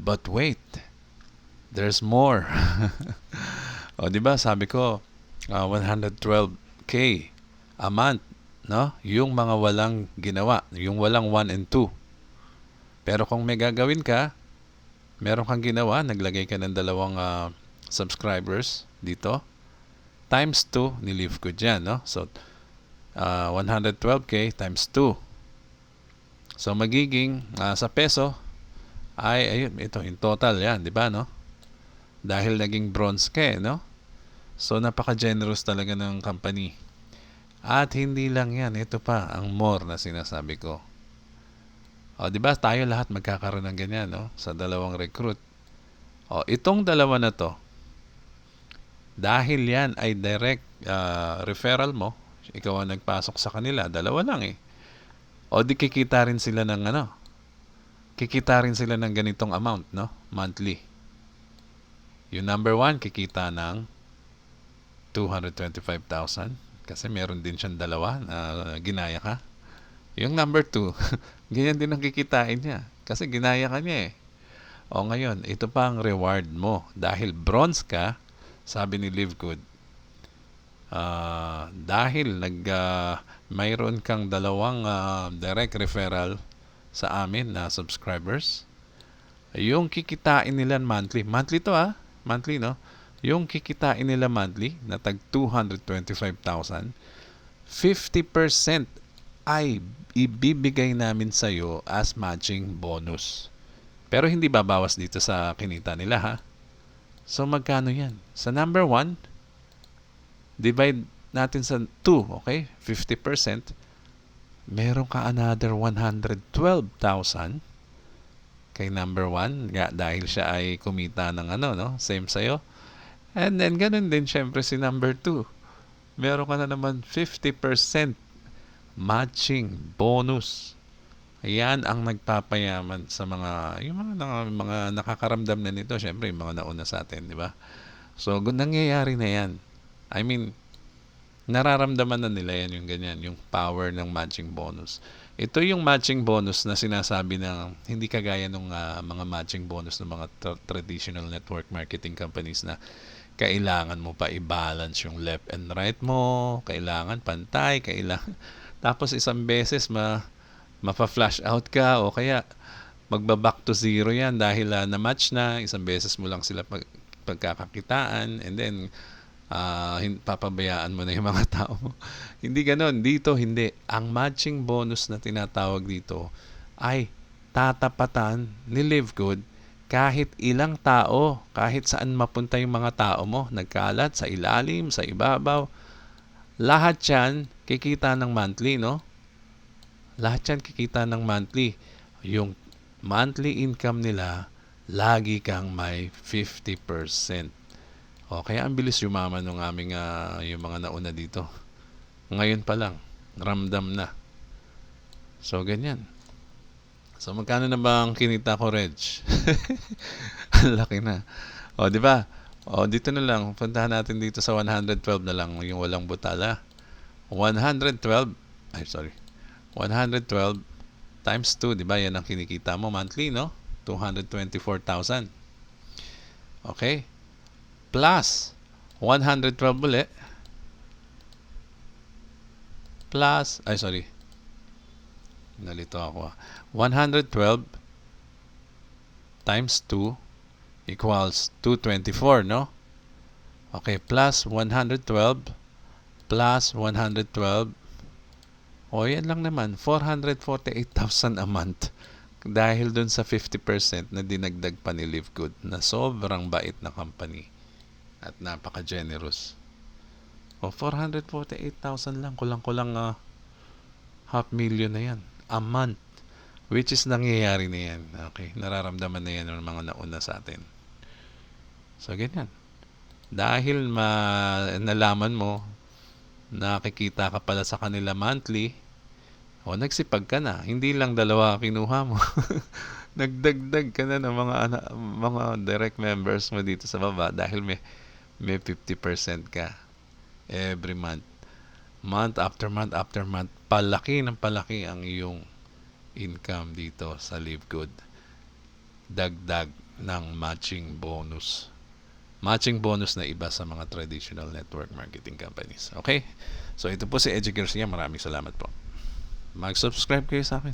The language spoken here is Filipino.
But wait, there's more. O, di ba? Sabi ko, 112K a month, no? Yung mga walang ginawa, yung walang 1 and 2. Pero kung may gagawin ka, meron kang ginawa, naglagay ka ng dalawang subscribers dito, times 2, nilive ko dyan, no? So, 112K times 2. So, magiging sa peso, ay, ayun, ito, in total yan, di ba, no? Dahil naging bronze ka, no? So, napaka-generous talaga ng company. At hindi lang yan, ito pa, ang more na sinasabi ko. O, di ba, tayo lahat magkakaroon ng ganyan, no? Sa dalawang recruit. O, itong dalawa na to, dahil yan ay direct referral mo, ikaw ang nagpasok sa kanila, dalawa lang eh. O di kikita rin sila ng kikita rin sila ng ganitong amount, no? Monthly. Yung number 1, kikita ng 225,000 kasi meron din siyang dalawa na ginaya ka. Yung number 2, ganyan din ang kikitain niya kasi ginaya ka niya eh. O ngayon, ito pa ang reward mo. Dahil bronze ka, sabi ni Livegood, dahil mayroon kang dalawang direct referral sa amin na subscribers, yung kikitain nila monthly, monthly to monthly no, yung kikitain nila monthly na tag 225,000, 50% ay ibibigay namin sa iyo as matching bonus. Pero hindi babawas dito sa kinita nila ha. So magkano yan? Sa number 1, divide natin sa 2, okay? 50%. Meron ka another 112,000 kay number 1 dahil siya ay kumita ng no? Same sa'yo. And then, ganun din syempre si number 2. Meron ka na naman 50% matching bonus. Ayan ang nagpapayaman sa yung mga nakakaramdam na nito, syempre yung mga nauna sa atin, di ba? So, nangyayari na yan. I mean, nararamdaman na nila yan yung ganyan, yung power ng matching bonus. Ito yung matching bonus na sinasabi ng hindi kagaya ng mga matching bonus ng mga traditional network marketing companies na kailangan mo pa i-balance yung left and right mo, kailangan pantay, kailangan tapos isang beses mapa-flash out ka o kaya magba-back to zero yan dahil na-match na, isang beses mo lang sila pagkakakitaan and then papabayaan mo na yung mga tao mo. Hindi ganon. Dito, hindi. Ang matching bonus na tinatawag dito ay tatapatan ni Livegood kahit ilang tao, kahit saan mapunta yung mga tao mo, nagkalat, sa ilalim, sa ibabaw. Lahat yan, kikita ng monthly, no? Lahat yan kikita ng monthly. Yung monthly income nila, lagi kang may 50%. O, kaya ang bilis yumaman ng aming yung mga nauna dito. Ngayon pa lang, ramdam na. So, ganyan. So, magkano na ba ang kinita ko, Reg? Ang laki na. O, di ba? O, dito na lang. Puntahan natin dito sa 112 na lang, yung walang butala. 112 times 2, di ba? Yan ang kinikita mo monthly, no? 224,000. Okay? Plus 112 ulit. Plus, nalito ako. 112 times 2 equals 224, no? Okay, plus 112 plus 112. O, yan lang naman. 448,000 a month. Dahil dun sa 50% na dinagdag pa ni Livegood na sobrang bait na company at napaka-generous. O, 448,000 lang. Kulang-kulang $500,000 na yan. A month. Which is nangyayari na yan. Okay, nararamdaman na yan ng mga nauna sa atin. So, ganyan. Dahil nalaman mo, nakikita ka pala sa kanila monthly, o nagsipag ka na. Hindi lang dalawa kinuha mo. Nagdagdag ka na ng mga direct members mo dito sa baba dahil may 50% ka every month. Month after month after month, palaki ng palaki ang iyong income dito sa Livegood. Dagdag. ng matching bonus. Matching bonus na iba sa mga traditional network marketing companies. Okay? So ito po si Edgy Garcia. Maraming salamat po. Mag-subscribe kayo sa akin.